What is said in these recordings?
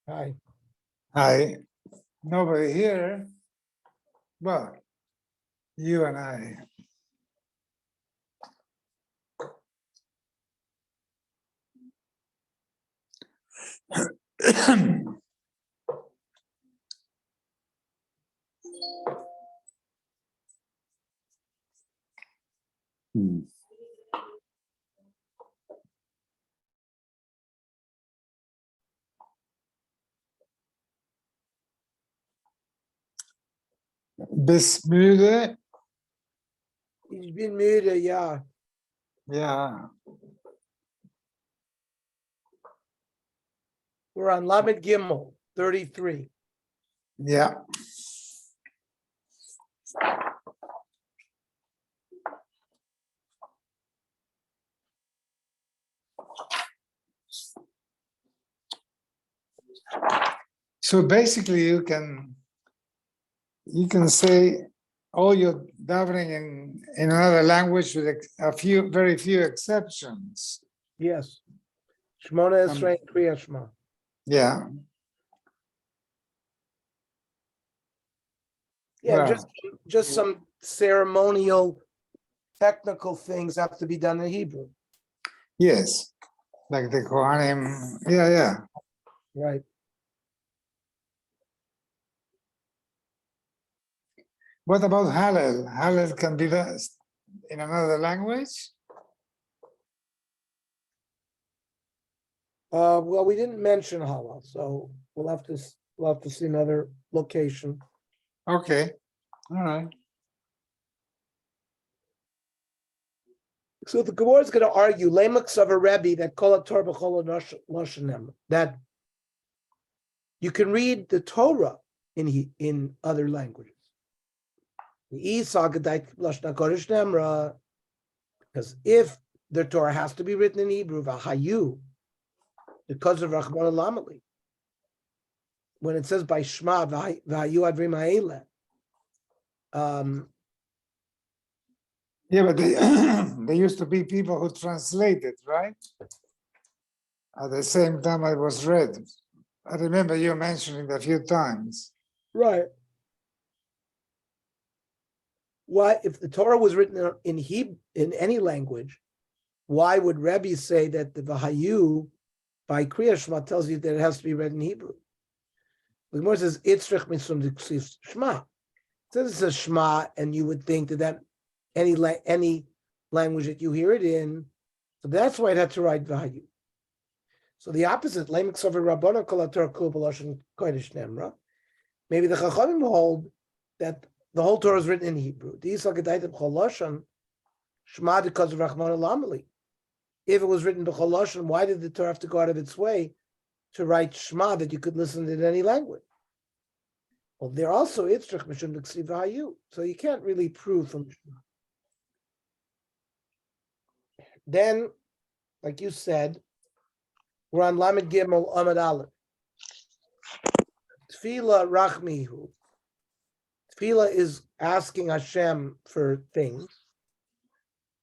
Hi. Hi. Nobody here. Well, you and I. Bist müde? Ich bin müde, ja. Ja. We're on Lamed Gimel, 33. Ja. So basically you can say all your davening in another language with very few exceptions. Yes. Shmona Esrei Kriya Shema. Yeah. Yeah, Well, just some ceremonial, technical things have to be done in Hebrew. yes. Like the Kohanim. Yeah. Right. What about Hallel? Hallel can be in another language? Well, we didn't mention Halal, so we'll have to see another location. Okay. All right. So the Gemara is going to argue Lemaks of a Rebbe that Kol HaTorah B'Chol Loshanem, that you can read the Torah in other languages. Because if the Torah has to be written in Hebrew, Vahayu, because of Rachman Alamali, when it says by Shema, Vahayu Adrim Ha'ele, Yeah, but there used to be people who translated, right? At the same time it was read. I remember you mentioning it a few times. right. Why, if the Torah was written in Hebrew, in any language, why would Rebbe say that the Vahayu by Kriya Shema tells you that it has to be read in Hebrew? The Gemara says Itzrich Misum Shema. It says it says Shema, and you would think that any language that you hear it in, so that's why it had to write Vahayu. So the opposite, maybe the Chachamim hold that the whole Torah is written in Hebrew. Shema because of Rahman Alamali. If it was written b'chol lashon, why did the Torah have to go out of its way to write Shema that you could listen in any language? Well, they're also Itzrich Mishum B'Ksiv Hayu, so you can't really prove from Shema. Then, like you said, we're on Lamed Gimel Amud Aleph. Tefillah Rachmihu. Tefillah is asking Hashem for things.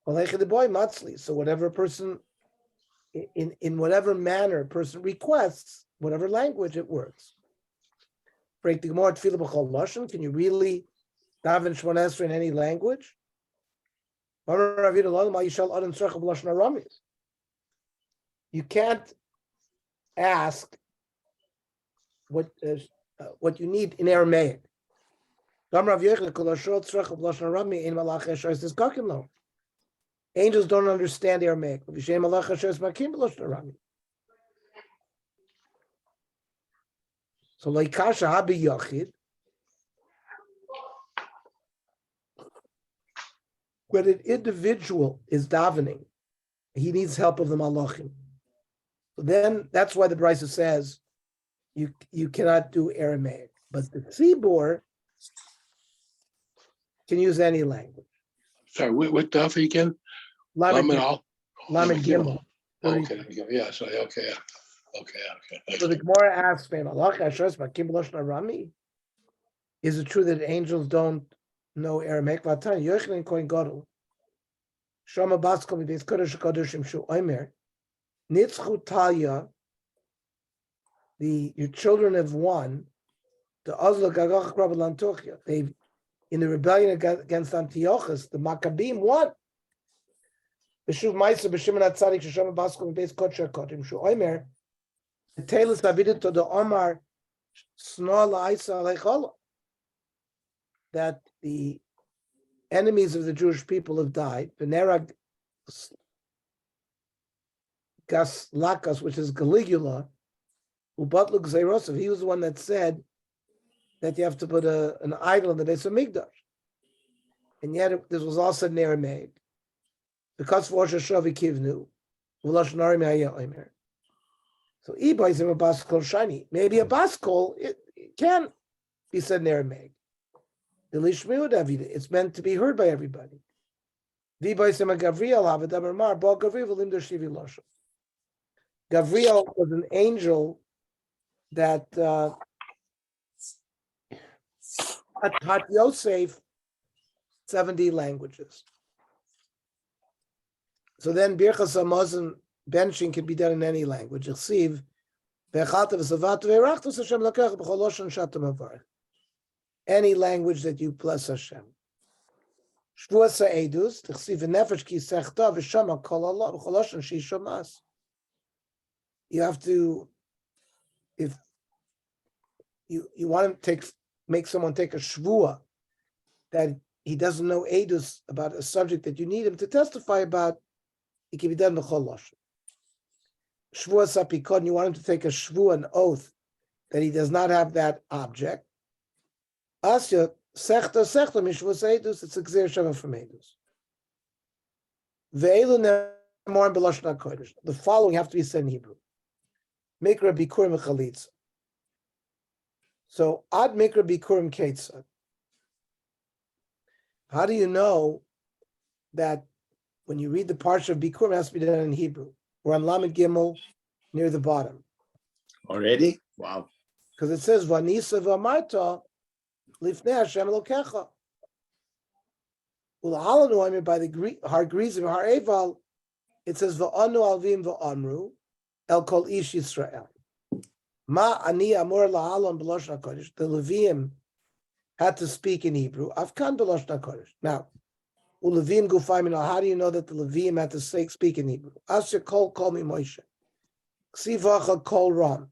So whatever a person, in whatever manner a person requests, whatever language, it works. Break the Gemara Tefillah b'chol lashon. Can you really daven Shmona Esrei in any language? You can't ask what you need in Aramaic. Angels don't understand Aramaic. So like Kasha Habi Yachid, when an individual is davening, he needs help of the malachim. So then that's why the Brisa says you cannot do Aramaic. But the Tzibor, Can use any language. Sorry, what Daf again? Lamed Al? Lamed Gimel. Okay, yeah, sorry, okay. So the Gemara asks, is it true that angels don't know Aramaic? Yochanan Kohen Gadol. Shama Baskel B'Beis Kodesh Kodeshim Shu Omer. Nitzchu Talia. Your children have won. The Ozla Gagach Rabban Lantochia. They've in the rebellion against Antiochus, the Maccabim won. B'shuv Ma'aser b'Shimon HaTzadik Sheshama Baskel B'Beis Kodesh Kodeshim Shu Omer. The Telis Avidet to the Omar Snor La'isa Aleichola. That the enemies of the Jewish people have died. Venera Gaslakas, which is Caligula, Ubatluk Zairosov, he was the one that said that you have to put an idol in the base of Migdash. And yet this was all said in Aramaic. Because for Rosh Hashanah Kivnu, so Iba is a baskol shiny. Maybe a baskol, it can be said in Aramaic. It's meant to be heard by everybody. Gavriel was an angel that taught Yosef 70 languages. So then Birchas Hamazon benching can be done in any language. Any language that you bless Hashem. You have to, if you want to make someone take a shvua that he doesn't know edus about a subject that you need him to testify about, it can be done b'chol lashon. Shvua sapikon, you want him to take a shvua, an oath, that he does not have that object. Asya sechta mishvus edus. It's a gzeir shava from edus. Ve'elu nemor b'lashon hakodesh. The following have to be said in Hebrew. Mikra bikurim chalitza. So ad mikra bikurim ketzad. How do you know that when you read the parsha of bikurim, it has to be done in Hebrew? We're on Lamed Gimel near the bottom. Already? Wow. Because it says Vanisa v'amarta lifnei Hashem Elokecha. Ulahalanu by the Har Grizim Har Eval, it says va'anu alvim va'amru el kol ish Yisrael. Ma ani amor lahalon b'loshon hakodesh. The Leviim had to speak in Hebrew. Afkan b'loshon hakodesh. Now, uLeviim gufay. How do you know that the Leviim had to speak in Hebrew? Asher kol mi Moshe. Ksivacha kol ram.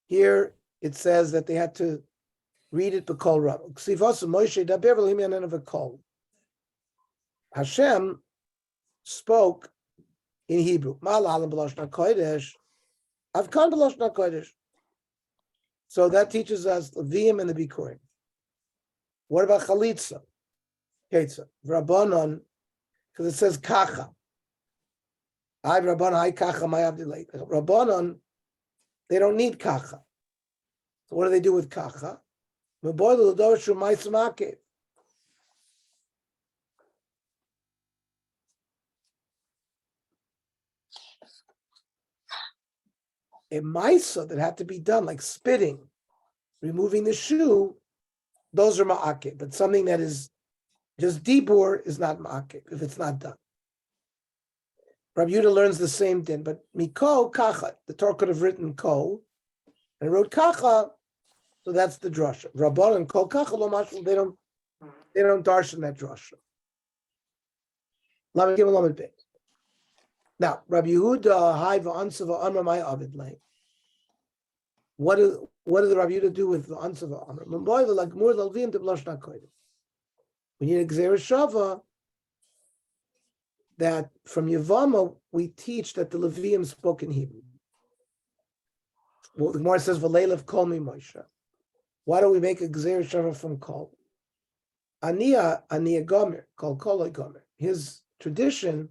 Here it says that they had to read it b'kol ram. Ksivasa Moshe daber v'lim yanen v'kol. Hashem spoke in Hebrew. Ma lahalon b'loshon hakodesh. Afkan b'loshon hakodesh. So that teaches us Leviim and the Bikurim. What about Chalitza? Ketza. Rabbanon, because it says Kacha. I Rabbanon, I Kacha, my Abdilay. Rabbanon, they don't need Kacha. So what do they do with Kacha? A Maisa that had to be done, like spitting, removing the shoe, those are ma'akeh. But something that is just dibur is not ma'akeh if it's not done. Rabbi Yehuda learns the same thing, but miko kacha, the Torah could have written ko, and wrote kacha, so that's the drasha. Rabban and ko kacha lo mashal, they don't darshan that drasha. Lamed Gimel Lamed Bet. Now, Rabbi Yehuda hai v'ansa v'amra my avid lay. What did the Rabbi Yehuda do with the answer of Amr? We need a Gzeir Shava that from Yavama we teach that the Levium spoke in Hebrew. Well, the Gemara says V'leilav kol mi Moshe. Why don't we make a Gzeir Shava from kol? Aniya gomer, kol gomer. His tradition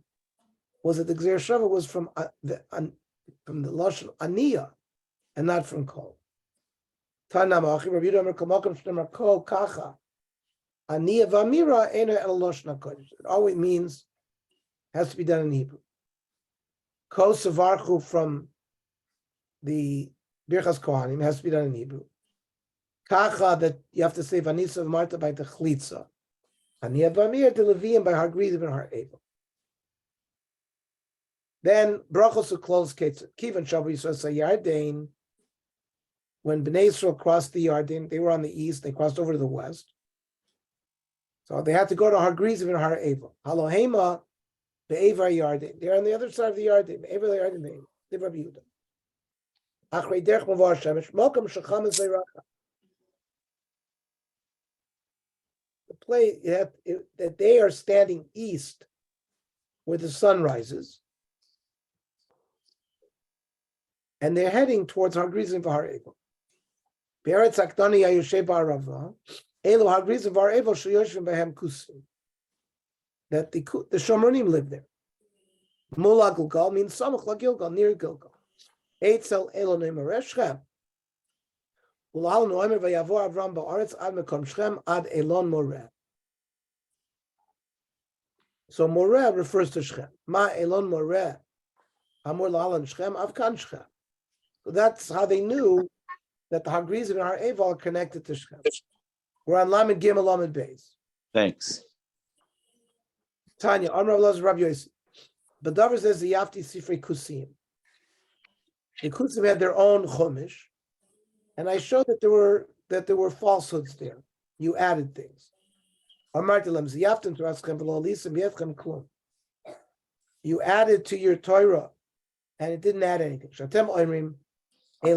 was that the Gzeir Shava was from the lashon Aniya and not from kol. Aniyah v'amira ena el loshna kodesh. It always means has to be done in Hebrew. Ko savarchu from the Birchas Kohanim has to be done in Hebrew. Kacha, that you have to say Vanisa v'marta by the Chlitza. Aniyah v'amira to Leviim by Hargrizim and Har Evel. Then brachos will close Kivan Shavu Yisrael Yarden. When Bnei Yisrael crossed the Yarden, they were on the east. They crossed over to the west, so they had to go to Har Grizim and Har Evel. Halohema be'Evar Yarden. They're on the other side of the Yarden. Be'Evar Yarden be'Evar. They Rabbi Yehuda. Achrei derech mavar shemesh malkam shacham zayracha. The place that they are standing east, where the sun rises. And they're heading towards Har Grizim v'Har Evel. Be'eretz Akdani Yayushe Ba'arava, Elu Har Grizim v'Har Evel sheyoshvim behem kusim. That the Shomronim live there. Mula Gilgal means Samach la Gilgal, near Gilgal. Eitzel Elonim Areshchem. Ulal Noemer v'Yavor Avram Ba'aretz ad Mekom Shchem ad Elon Moreh. So Moreh refers to Shchem. Ma Elon Moreh. Amor la'alan Shchem avkan Shchem. So that's how they knew that the Har Grizim and Har Evel are connected to Shechem. We're on Lamed Gimel Lamed Beis. Thanks. Tanya, Amar Rabbi Rabbi Yossi. Badavar says the Yafti Sifrei Kusim. The Kusim had their own Chumash, and I showed that there were falsehoods there. You added things. Amar Tilam Ziyaftim Turaschem V'Lo Lisim Yevchem Klum. You added to your Torah, and it didn't add anything. Shatem Oimrim. We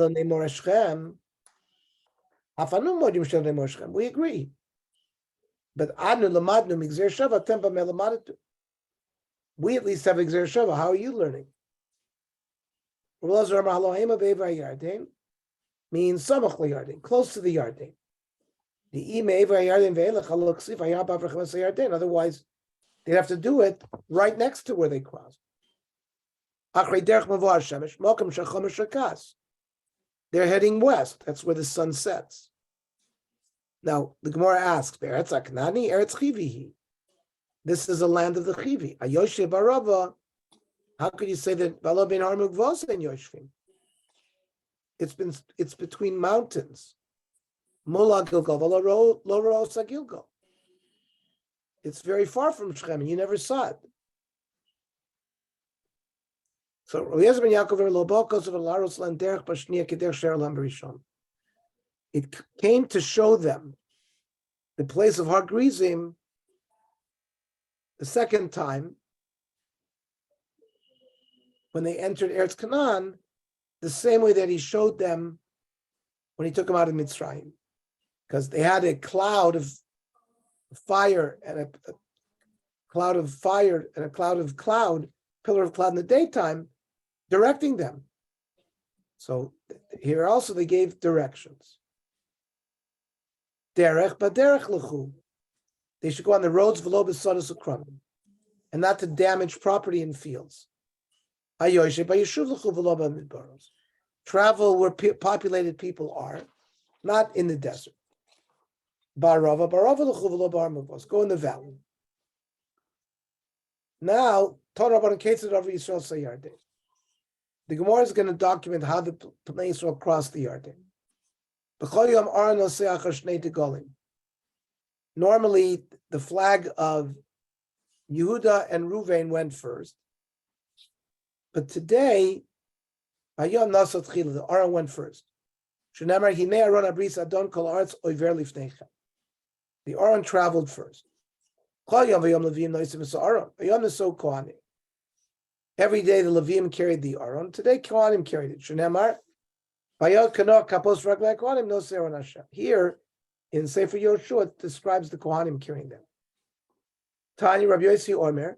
agree, but we at least have Gzer Shava. How are you learning? Means Samach Yarden, close to the Yarden. Otherwise, they'd have to do it right next to where they crossed. They're heading west. That's where the sun sets. Now, the Gemara asks, Eretz Aknani, Eretz Chivihi. This is a land of the Chivi. Ayoshe Barava. How could you say that Bala ben Harmuk Vos and Yoshvim? It's between mountains. Mola Gilgal, Loro Sagilgal. It's very far from Shechem, and you never saw it. So it came to show them the place of Har Grizim the second time when they entered Eretz Canaan, the same way that he showed them when he took them out of Mitzrayim, because they had a cloud of fire and a cloud of fire and a cloud of cloud, pillar of cloud in the daytime, directing them. So here also they gave directions. Derech b'derech lechu. They should go on the roads v'lo b'sodas ukramim, and not to damage property in fields. Ayoshe b'yeshuv lechu v'lo b'midbaros. Travel where populated people are, not in the desert. Barava lechu v'lo b'armavos. Go in the valley. Now, Torah Rabban Ketzad over Yisrael Sayarden. The Gemara is going to document how the Bnei Yisrael crossed the Yarden. Normally, the flag of Yehuda and Ruvain went first, but today, the Aron went first. The Aron traveled first. Every day the Levim carried the Aron. Today Kohanim carried it. Here in Sefer Yoshua it describes the Kohanim carrying them. Tanya Rabbi Yossi Omer,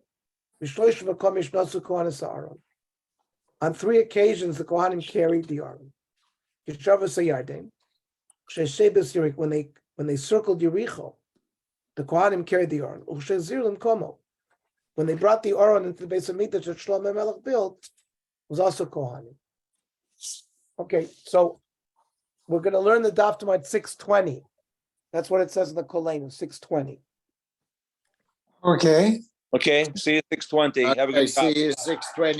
on 3 occasions the Kohanim carried the Aron. When they circled Yericho, the Kohanim carried the Aron. When they brought the Aron into the base of Mikdash that Shlomo Melech built, was also Kohanim. Okay, so we're going to learn the Daf Doc at 6:20. That's what it says in the Kolenu, 620. Okay. Okay, see you 6:20. Have a Okay, good see you 6:20.